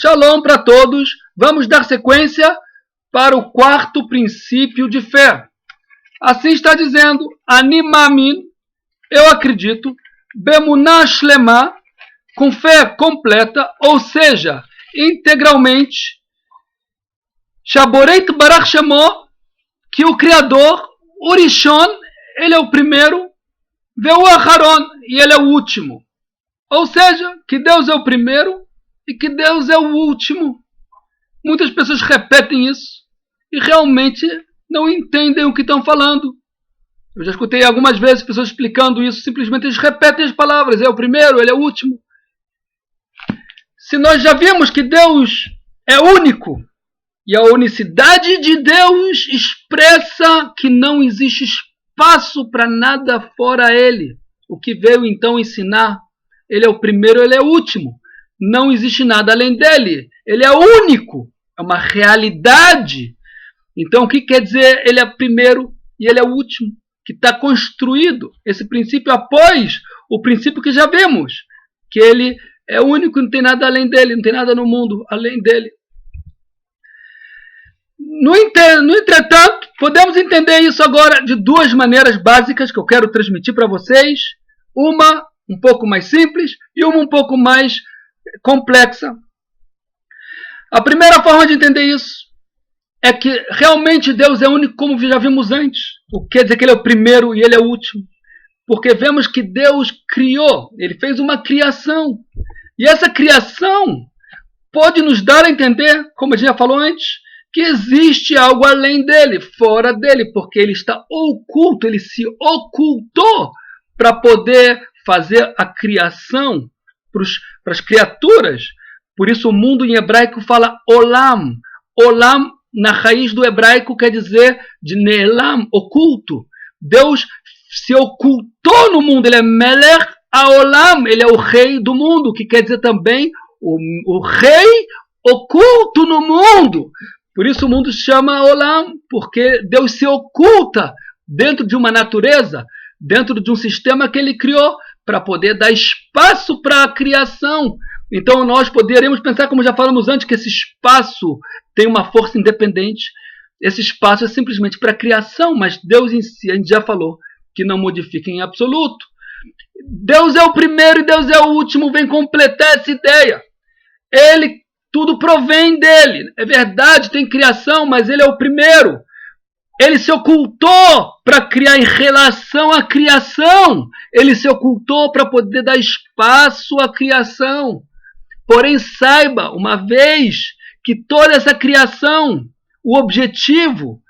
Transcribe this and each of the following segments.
Shalom para todos. Vamos dar sequência para o quarto princípio de fé. Assim está dizendo, Ani Mamin, eu acredito, Bemunah Shlema, com fé completa, ou seja, integralmente, Shaboreit Barach Shemo, que o Criador, o Rishon, ele é o primeiro, Veu Aharon, e ele é o último. Ou seja, que Deus é o primeiro e que Deus é o último. Muitas pessoas repetem isso e realmente não entendem o que estão falando. Eu já escutei algumas vezes pessoas explicando isso, simplesmente eles repetem as palavras, é o primeiro, ele é o último. Se nós já vimos que Deus é único, e a unicidade de Deus expressa que não existe espaço para nada fora ele, o que veio então ensinar, ele é o primeiro, ele é o último, não existe nada além dele, ele é único, é uma realidade. Então o que quer dizer ele é o primeiro e ele é o último? Que está construído esse princípio após o princípio que já vimos, que ele é único, não tem nada além dele, não tem nada no mundo além dele. No entretanto, podemos entender isso agora de duas maneiras básicas que eu quero transmitir para vocês. Uma um pouco mais simples e uma um pouco mais complexa. A primeira forma de entender isso é que realmente Deus é único, como já vimos antes. O que quer dizer que ele é o primeiro e ele é o último. Porque vemos que Deus criou, ele fez uma criação. E essa criação pode nos dar a entender, como a gente já falou antes, que existe algo além dele, fora dele, porque ele está oculto, ele se ocultou para poder fazer a criação para as criaturas. Por isso o mundo em hebraico fala olam. Olam, na raiz do hebraico, quer dizer de ne'elam, oculto. Deus se ocultou no mundo, ele é melech haolam, ele é o rei do mundo, que quer dizer também o rei oculto no mundo. Por isso o mundo se chama Olam, porque Deus se oculta dentro de uma natureza, dentro de um sistema que ele criou, para poder dar espaço para a criação. Então nós poderíamos pensar, como já falamos antes, que esse espaço tem uma força independente. Esse espaço é simplesmente para a criação, mas Deus em si, a gente já falou, que não modifica em absoluto. Deus é o primeiro e Deus é o último, vem completar essa ideia. Tudo provém dele. É verdade, tem criação, mas ele é o primeiro. Ele se ocultou para criar em relação à criação. Ele se ocultou para poder dar espaço à criação. Porém, saiba, uma vez que toda essa criação, o objetivo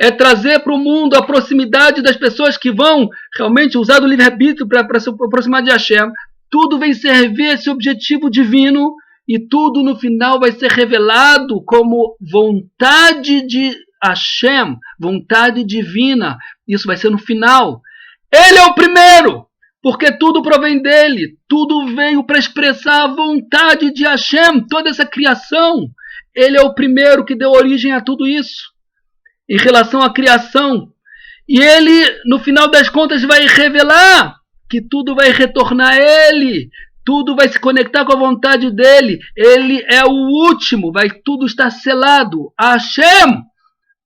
é trazer para o mundo a proximidade das pessoas que vão realmente usar do livre-arbítrio para se aproximar de Hashem. Tudo vem servir esse objetivo divino. E tudo no final vai ser revelado como vontade de Hashem, vontade divina. Isso vai ser no final. Ele é o primeiro, porque tudo provém dele. Tudo veio para expressar a vontade de Hashem, toda essa criação. Ele é o primeiro que deu origem a tudo isso. Em relação à criação. E ele, no final das contas, vai revelar que tudo vai retornar a ele. Tudo vai se conectar com a vontade dele. Ele é o último. Vai tudo estar selado. Hashem.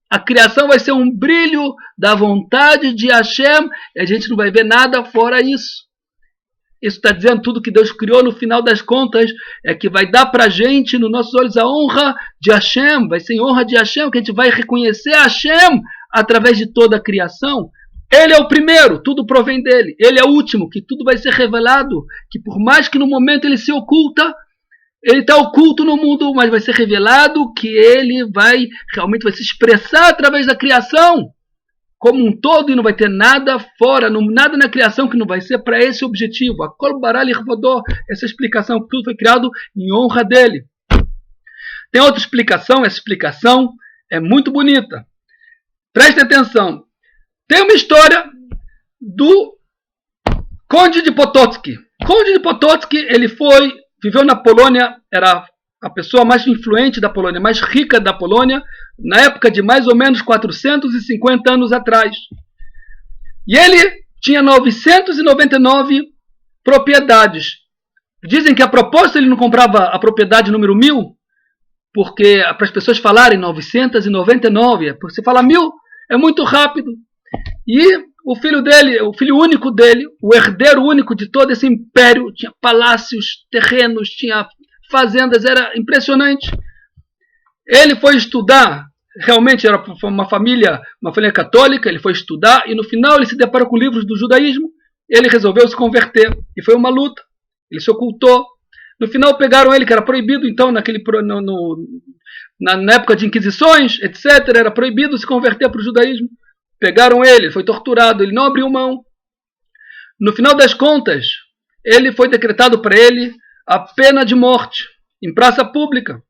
A criação vai ser um brilho da vontade de Hashem. E a gente não vai ver nada fora isso. Isso está dizendo tudo que Deus criou no final das contas. É que vai dar para a gente, nos nossos olhos, a honra de Hashem. Vai ser em honra de Hashem que a gente vai reconhecer Hashem através de toda a criação. Ele é o primeiro, tudo provém dele. Ele é o último, que tudo vai ser revelado. Que por mais que no momento ele se oculta, ele está oculto no mundo, mas vai ser revelado que ele realmente vai se expressar através da criação como um todo e não vai ter nada fora, nada na criação que não vai ser para esse objetivo. A Kol Bara Lichvodó, essa explicação que tudo foi criado em honra dele. Tem outra explicação, essa explicação é muito bonita. Prestem atenção. Tem uma história do Conde de Potocki. Conde de Potocki, ele viveu na Polônia, era a pessoa mais influente da Polônia, mais rica da Polônia, na época de mais ou menos 450 anos atrás. E ele tinha 999 propriedades. Dizem que a propósito ele não comprava a propriedade número 1000, porque para as pessoas falarem 999, você fala 1000, é muito rápido. E o filho dele, o filho único dele, o herdeiro único de todo esse império, tinha palácios, terrenos, tinha fazendas, era impressionante. Ele foi estudar, realmente era uma família católica, ele foi estudar e no final ele se deparou com livros do judaísmo, ele resolveu se converter e foi uma luta, ele se ocultou. No final pegaram ele, que era proibido então na época de inquisições, etc, era proibido se converter para o judaísmo. Pegaram ele, foi torturado, ele não abriu mão. No final das contas, ele foi decretado para ele a pena de morte em praça pública.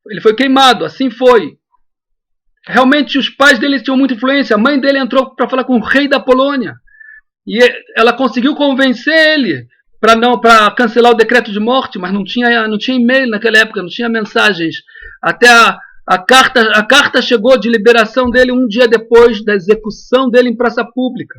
Ele foi queimado, assim foi. Realmente os pais dele tinham muita influência. A mãe dele entrou para falar com o rei da Polônia e ela conseguiu convencer ele para cancelar o decreto de morte, mas não tinha e-mail naquela época, não tinha mensagens. Até a carta chegou de liberação dele um dia depois da execução dele em praça pública.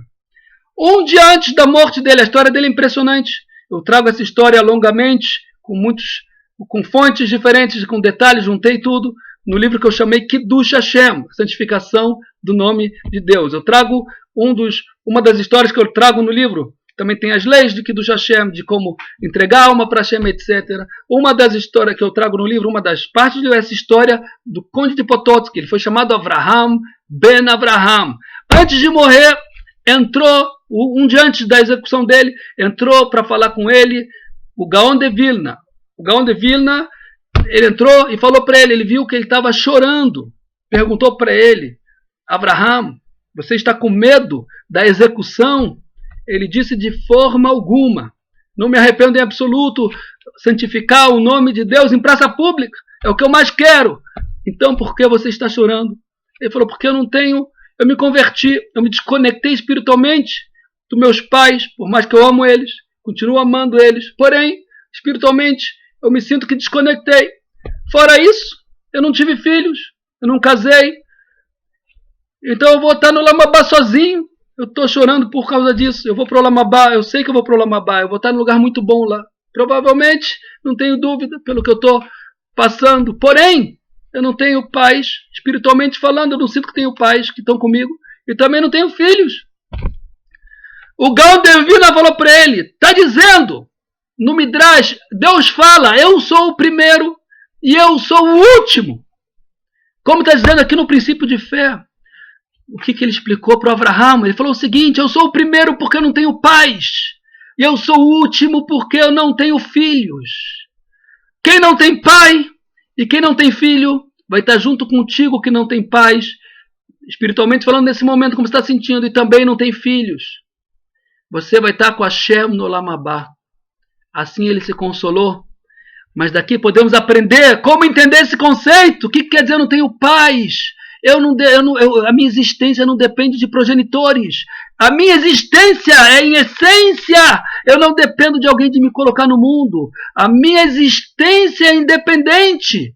Um dia antes da morte dele, a história dele é impressionante. Eu trago essa história longamente, com fontes diferentes, com detalhes, juntei tudo no livro que eu chamei Kiddush Hashem, santificação do nome de Deus. Eu trago uma das histórias que eu trago no livro. Também tem as leis de Kiddush Hashem, de como entregar alma para Hashem, etc. Uma das histórias que eu trago no livro, uma das partes é essa história do conde de Potocki. Ele foi chamado Avraham Ben Avraham. Antes de morrer, entrou, um dia antes da execução dele, entrou para falar com ele o Gaon de Vilna. O Gaon de Vilna, ele entrou e falou para ele viu que ele estava chorando. Perguntou para ele, Avraham, você está com medo da execução? Ele disse de forma alguma, não me arrependo em absoluto, santificar o nome de Deus em praça pública, é o que eu mais quero. Então por que você está chorando? Ele falou, porque eu me converti, eu me desconectei espiritualmente dos meus pais, por mais que eu amo eles, continuo amando eles, porém, espiritualmente, eu me sinto que desconectei. Fora isso, eu não tive filhos, eu não casei, então eu vou estar no Lamabá sozinho. Eu estou chorando por causa disso. Eu vou para o Lamabá, eu sei que eu vou para o Lamabá, eu vou estar num lugar muito bom lá. Provavelmente, não tenho dúvida, pelo que eu estou passando. Porém, eu não tenho pais, espiritualmente falando, eu não sinto que tenho pais que estão comigo. E também não tenho filhos. O Gaon de Vilna falou para ele, está dizendo, no Midrash, Deus fala, eu sou o primeiro e eu sou o último. Como está dizendo aqui no princípio de fé. O que ele explicou para Avraham? Ele falou o seguinte, eu sou o primeiro porque eu não tenho pais. E eu sou o último porque eu não tenho filhos. Quem não tem pai e quem não tem filho vai estar junto contigo que não tem pais, espiritualmente falando nesse momento como você está sentindo, e também não tem filhos. Você vai estar com Hashem no Lamabá. Assim ele se consolou. Mas daqui podemos aprender como entender esse conceito. O que quer dizer eu não tenho pais? A minha existência não depende de progenitores. A minha existência é em essência. Eu não dependo de alguém de me colocar no mundo. A minha existência é independente.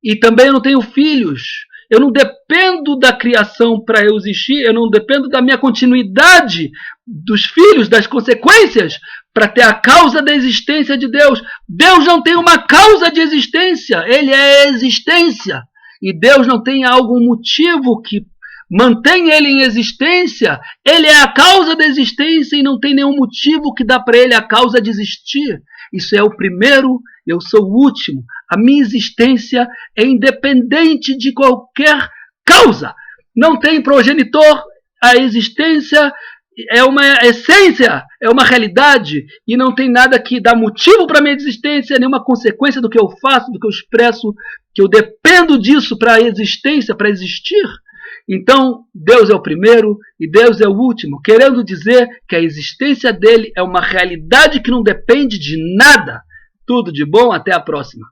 E também eu não tenho filhos. Eu não dependo da criação para eu existir. Eu não dependo da minha continuidade dos filhos, das consequências, para ter a causa da existência de Deus. Deus não tem uma causa de existência. Ele é a existência. E Deus não tem algum motivo que mantém ele em existência. Ele é a causa da existência e não tem nenhum motivo que dá para ele a causa de existir. Isso é o primeiro, eu sou o último. A minha existência é independente de qualquer causa. Não tem progenitor, a existência é uma essência, é uma realidade, e não tem nada que dá motivo para a minha existência, nenhuma consequência do que eu faço, do que eu expresso, que eu dependo disso para a existência, para existir. Então, Deus é o primeiro e Deus é o último, querendo dizer que a existência dele é uma realidade que não depende de nada. Tudo de bom, até a próxima.